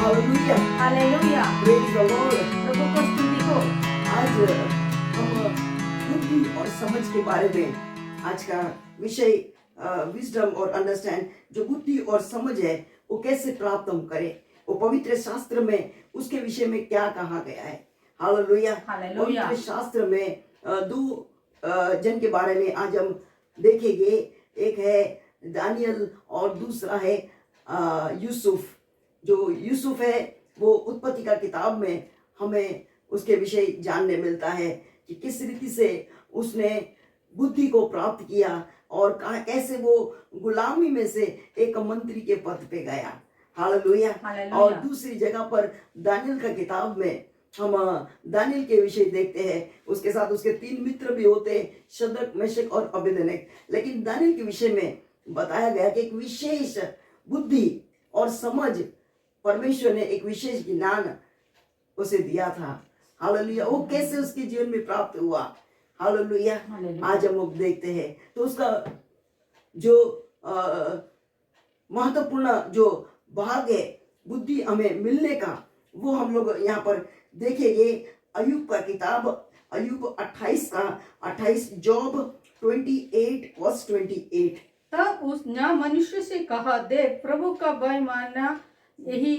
Hallelujah, hallelujah, praise the Lord. प्रभु को स्तुति हो। आज हम बुद्धि और समझ के बारे में आज का विषय विजडम और अंडरस्टैंड, जो बुद्धि और समझ है वो कैसे प्राप्त हम करें, वो पवित्र शास्त्र में उसके विषय में क्या कहा गया है। हालेलुया। हालेलुया। पवित्र शास्त्र में दो जन के बारे में आज हम देखेंगे। एक है दानियल और दूसरा है यूसुफ। जो यूसुफ है वो उत्पत्ति का किताब में हमें उसके विषय जानने मिलता है कि किस रीति से उसने बुद्धि को प्राप्त किया और कैसे वो गुलामी में से एक मंत्री के पद पे गया। हालेलुया। हालेलुया। और दूसरी जगह पर दानियल का किताब में हम दानियल के विषय देखते हैं। उसके साथ उसके 3 मित्र भी होते हैं, शद्रक, मेशक और अबेदनगो। लेकिन दानियल के विषय में बताया गया कि एक विशेष बुद्धि और समझ परमेश्वर ने, एक विशेष ज्ञान उसे दिया था। हालेलुया। वो कैसे उसके जीवन में प्राप्त हुआ। हालेलुया। आज हम लोग देखते हैं तो उसका जो महत्वपूर्ण जो भाग है बुद्धि हमें मिलने का, वो हम लोग यहाँ पर देखेंगे। अय्यूब का किताब, अय्यूब 28 का 28, जॉब 28 वर्स 28। तब उसने मनुष्य से कहा, देख, प्रभु का भय मानना यही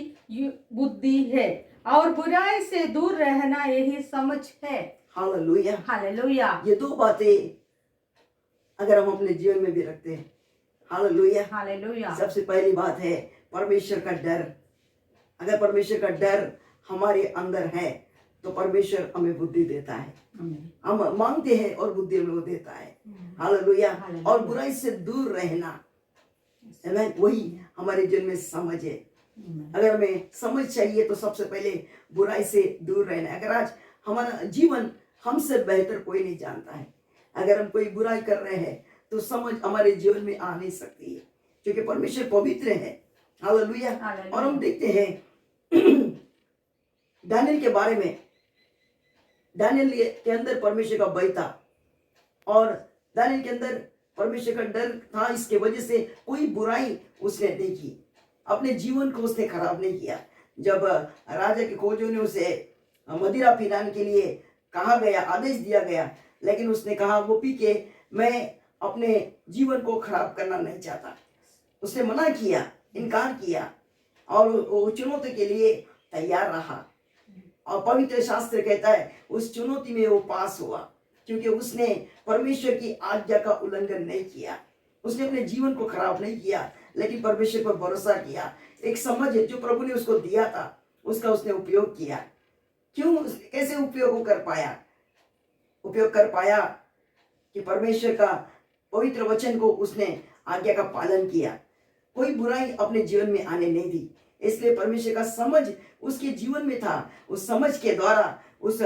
बुद्धि है और बुराई से दूर रहना यही समझ है। हालेलुया। हालेलुया। ये दो बातें अगर हम अपने जीवन में भी रखते हैं, हालेलुया। हालेलुया। सबसे पहली बात है परमेश्वर का डर। अगर परमेश्वर का डर हमारे अंदर है तो परमेश्वर हमें बुद्धि देता है। हम मांगते हैं और बुद्धि हमें वो देता है। हालेलुया। और बुराई से दूर रहना, वही हमारे जीवन में समझ है। अगर हमें समझ चाहिए तो सबसे पहले बुराई से दूर रहना। अगर आज हमारा जीवन हमसे बेहतर कोई नहीं जानता है, अगर हम कोई बुराई कर रहे हैं तो समझ हमारे जीवन में आ नहीं सकती है, क्योंकि परमेश्वर पवित्र है। हालेलुया। और हम देखते हैं दानियल के बारे में, दानियल के अंदर परमेश्वर का भय था और दानियल के अंदर परमेश्वर का डर था। इसके वजह से कोई बुराई उसने नहीं की, अपने जीवन को उसने खराब नहीं किया। जब राजा के खोजों ने उसे मदिरा पिलाने के लिए कहा गया, आदेश दिया गया, लेकिन उसने कहा वो पी के मैं अपने जीवन को खराब करना नहीं चाहता। उसने मना किया, इनकार किया और वो चुनौती के लिए तैयार रहा। और पवित्र शास्त्र कहता है उस चुनौती में वो पास हुआ, क्योंकि उसने परमेश्वर की आज्ञा का उल्लंघन नहीं किया। उसने अपने जीवन को खराब नहीं किया, लेकिन परमेश्वर पर भरोसा किया। एक समझ जो प्रभु ने उसको दिया था उसका उसने उपयोग किया। क्यों, कैसे उपयोग कर पाया? उपयोग कर पाया कि परमेश्वर का पवित्र वचन को उसने आज्ञा का पालन किया, कोई बुराई अपने जीवन में आने नहीं दी। इसलिए परमेश्वर का समझ उसके जीवन में था। उस समझ के द्वारा उस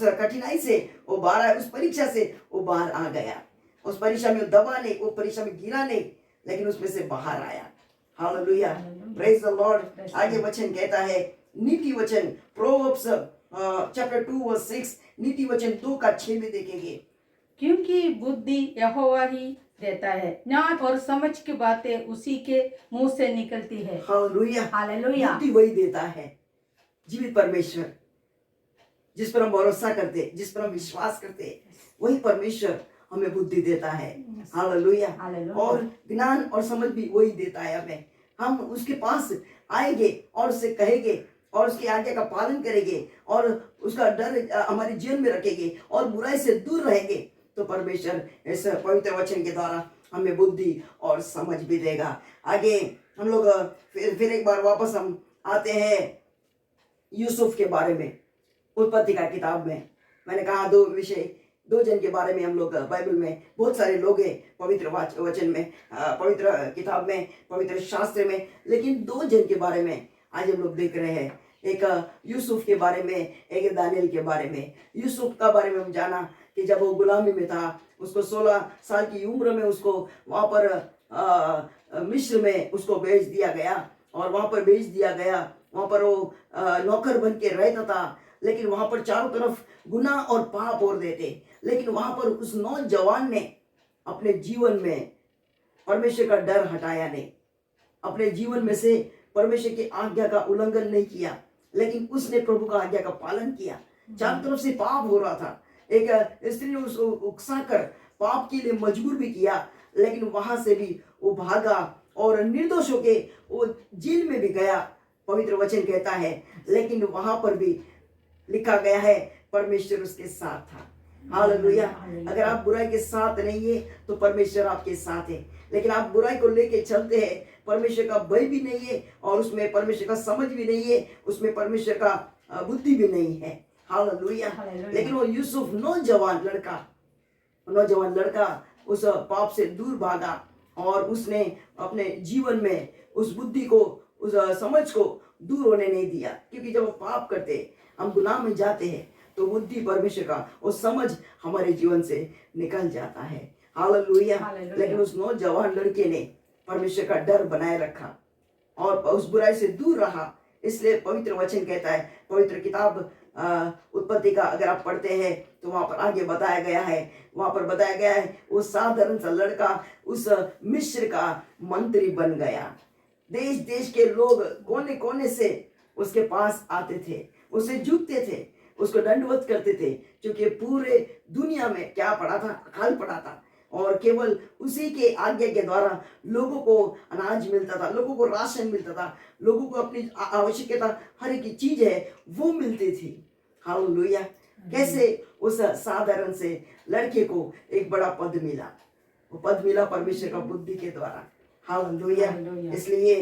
कठिनाई से वो बाहर आया, उस परीक्षा से वो बाहर आ गया। उस परीक्षा में दबा नहीं, वो परीक्षा में गिरा नहीं, लेकिन उसमें से बाहर आया। Hallelujah, praise the Lord. आगे वचन कहता है, नीति वचन, प्रोवर्ब्स चैप्टर 2 वर्स 6, नीति वचन 2 का 6 में देखेंगे। क्योंकि बुद्धि यहोवा ही देता है, ज्ञान और समझ की बातें उसी के मुंह से निकलती है। हालेलुया। हालेलुया। बुद्धि वही देता है, जीवित परमेश्वर जिस पर हम भरोसा करते, जिस पर हम विश्वास करते, वही परमेश्वर हमें बुद्धि देता है। हालेलुया। और ज्ञान और समझ भी वही देता है हमें। हम उसके पास आएंगे और उससे कहेंगे और उसकी आज्ञा का पालन करेंगे और उसका डर हमारे जीवन में रखेंगे और बुराई से दूर रहेंगे, तो परमेश्वर इस पवित्र वचन के द्वारा हमें बुद्धि और समझ भी देगा। आगे हम लोग फिर एक बार वापस हम आते हैं यूसुफ के बारे में। उत्पत्ति का किताब में मैंने कहा दो जन के बारे में हम लोग बाइबल में, बहुत सारे लोग हैं पवित्र वचन में, पवित्र किताब में, पवित्र शास्त्र में, लेकिन 2 जन के बारे में आज हम लोग देख रहे हैं। एक यूसुफ के बारे में, एक दानियल के बारे में। यूसुफ का बारे में हम जाना कि जब वो गुलामी में था, उसको 16 साल की उम्र में उसको वहाँ पर मिस्र में उसको भेज दिया गया और वहाँ पर भेज दिया गया। वहाँ पर वो नौकर बन के रहता था, लेकिन वहाँ पर चारों तरफ गुनाह और पाप और देते। लेकिन वहाँ पर उस नौजवान ने अपने जीवन में परमेश्वर का डर हटाया नहीं, अपने जीवन में से परमेश्वर की आज्ञा का उल्लंघन नहीं किया, लेकिन उसने प्रभु का आज्ञा का पालन किया। चारों तरफ से पाप हो रहा था। एक स्त्री ने उसको उकसाकर पाप के लिए मजबूर भी किया, लेकिन वहां से भी वो भागा और निर्दोष होके वो जेल में भी गया, पवित्र वचन कहता है। लेकिन वहां पर भी लिखा गया है परमेश्वर उसके साथ था। हालेलुया। अगर आप बुराई के साथ नहीं है तो परमेश्वर आपके साथ है, लेकिन आप बुराई को लेके चलते हैं, परमेश्वर का भय भी नहीं है और उसमें परमेश्वर का समझ भी नहीं है, उसमें परमेश्वर का बुद्धि भी नहीं है। हालेलुया। लेकिन वो यूसुफ नौजवान लड़का उस पाप से दूर भागा और उसने अपने जीवन में उस बुद्धि को, उस समझ को दूर होने नहीं दिया। क्योंकि जब पाप करते, हम गुनाह में जाते हैं, तो बुद्धि परमेश्वर का वो समझ हमारे जीवन से निकल जाता है। हालेलुया। लेकिन उस नौजवान लड़के ने परमेश्वर का डर बनाए रखा और उस बुराई से दूर रहा। इसलिए पवित्र वचन कहता है, पवित्र किताब उत्पत्ति का अगर आप पढ़ते हैं तो वहां पर आगे बताया गया है, वो साधारण सा लड़का उस मिस्र का मंत्री बन गया। देश देश के लोग कोने कोने से उसके पास आते थे, उसे झुकते थे, उसको दंडवत करते थे, क्योंकि पूरे दुनिया में क्या पड़ा था, अकाल पड़ा था और केवल उसी के आज्ञा के द्वारा लोगों को अनाज मिलता था, लोगों को राशन मिलता था, लोगों को अपनी आवश्यकता हर एक चीज है वो मिलती थी। हालेलुया। कैसे उस साधारण से लड़के को एक बड़ा पद मिला, वो पद मिला परमेश्वर का बुद्धि के द्वारा। हालेलुया। इसलिए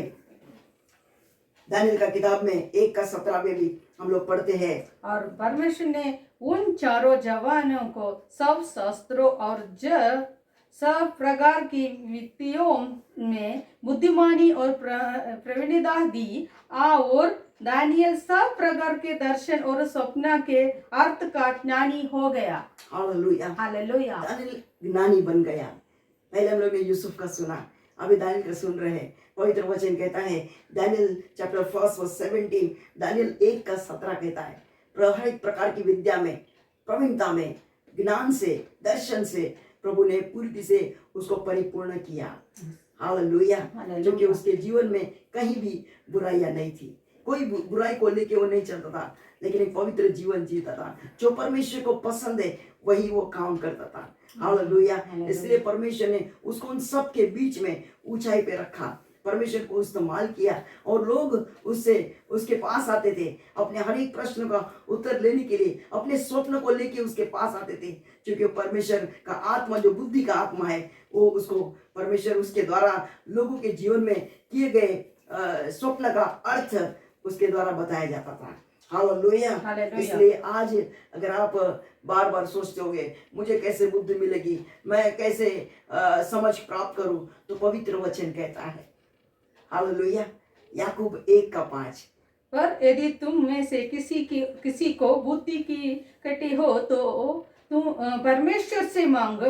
दानियल का किताब में 1:17 में भी हम लोग पढ़ते हैं, और परमेश्वर ने उन चारों जवानों को सब शस्त्रों और सब प्रकार की वित्तियों में बुद्धिमानी और प्रवीणता दी, और दानियल सब प्रकार के दर्शन और स्वप्न के अर्थ का ज्ञानी हो गया। हालेलुया। दानियल ज्ञानी बन गया। पहले हम लोग ने यूसुफ का सुना, अभी दानियल का सुन रहे हैं। पवित्र वचन कहता है, दानियल चैप्टर 1:17, दानियल 1:17 कहता है, हर एक प्रकार की विद्या में, प्रवीणता में, ज्ञान से, दर्शन से प्रभु ने पूरी से उसको परिपूर्ण किया। हालेलुया। क्योंकि उसके जीवन में कहीं भी बुराइयां नहीं थी, कोई बुराई को लेके वो नहीं चलता था, लेकिन एक पवित्र जीवन जीता था। जो परमेश्वर को पसंद है वही वो काम करता था। हालेलुया। इसलिए परमेश्वर ने उसको उन सब के बीच में ऊंचाई पे रखा, परमेश्वर को इस्तेमाल किया और लोग उसके पास आते थे अपने हर एक प्रश्न का उत्तर लेने के लिए, अपने स्वप्न को लेके उसके पास आते थे, क्योंकि परमेश्वर का आत्मा, जो बुद्धि का आत्मा है, वो उसको परमेश्वर उसके द्वारा लोगों के जीवन में किए गए स्वप्न का अर्थ उसके द्वारा बताया जाता था। हालेलुया। इसलिए आज अगर आप बार बार सोचते होगे मुझे कैसे बुद्धि मिलेगी, मैं कैसे समझ प्राप्त करूं, तो पवित्र वचन कहता है, हालेलुया, याकूब 1:5, पर यदि तुम में से किसी को बुद्धि की कटी हो तो तुम परमेश्वर से मांग,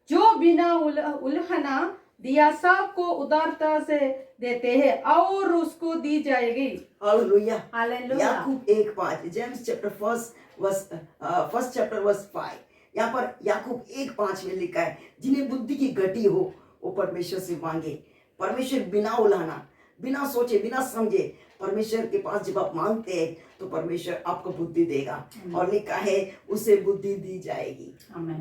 जो बिना उल्हना दिया सबको उदारता से देते हैं और उसको दी जाएगी। हालेलुया। हालेलुया। याकूब 1:5, जेम्स चैप्टर 1 चैप्टर वर्स 5, यहाँ पर याकूब 1:5 में लिखा है, जिन्हें बुद्धि की घटी हो वो परमेश्वर से मांगे। परमेश्वर बिना उलाहना, बिना सोचे, बिना समझे परमेश्वर के पास जब आप मांगते हैं तो परमेश्वर आपको बुद्धि देगा, और लिखा है उसे बुद्धि दी जाएगी।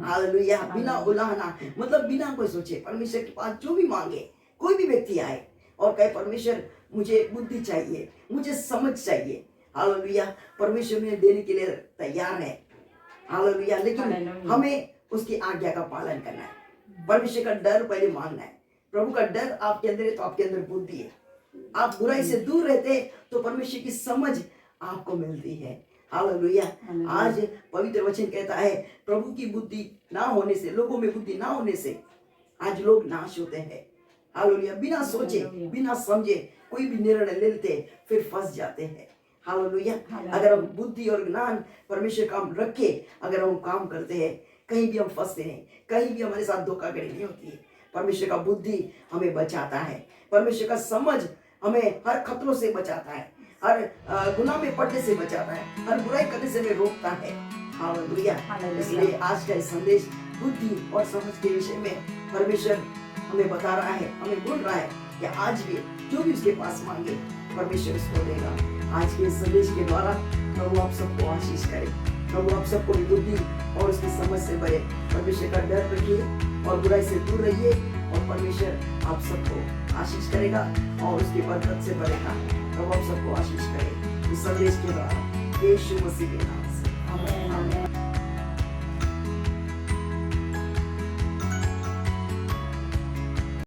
हालेलुया। बिना उलाहना मतलब बिना कोई सोचे परमेश्वर के पास जो भी मांगे, कोई भी व्यक्ति आए और कहे परमेश्वर मुझे बुद्धि चाहिए, मुझे समझ चाहिए, हालेलुया, परमेश्वर में देने के लिए तैयार है। हालेलुया। लेकिन हमें उसकी आज्ञा का पालन करना है, परमेश्वर का डर पहले मांगना है। प्रभु का डर आपके अंदर है तो आपके अंदर बुद्धि है। आप बुराई से दूर रहते तो परमेश्वर की समझ आपको मिलती है। हालेलुया। आज पवित्र वचन कहता है, प्रभु की बुद्धि ना होने से, लोगों में बुद्धि ना होने से आज लोग नाश होते हैं। हालेलुया। बिना सोचे, बिना समझे कोई भी निर्णय लेते फिर फंस जाते हैं। हालेलुया। अगर हम बुद्धि और ज्ञान परमेश्वर का हम रख के अगर हम काम करते हैं, कहीं भी हम फंसते नहीं, कहीं भी हमारे साथ धोखाधड़ी नहीं होती है। परमेश्वर का बुद्धि हमें बचाता है, परमेश्वर का समझ हमें हर खतरों से बचाता है, हर गुनाह में पड़ने से बचाता है, हर बुराई करने से हमें रोकता है। हालेलुया। इसलिए आज का संदेश बुद्धि और समझ के विषय में परमेश्वर हमें बता रहा है, हमें बोल रहा है कि आज भी जो भी उसके पास मांगे परमेश्वर उसको देगा। आज के इस संदेश के द्वारा प्रभु आप सबको आशीष करे। प्रभु आप सबको बुद्धि और उसकी समझ से भरे। परमेश्वर का डर रखिए और बुराई से दूर रहिए और परमेश्वर आप सबको आशीष करेगा और उसकी बरकत से भरेगा। प्रभु आप सबको आशीष करे इस संदेश के द्वारा यीशु मसीह के नाम से। आमीन।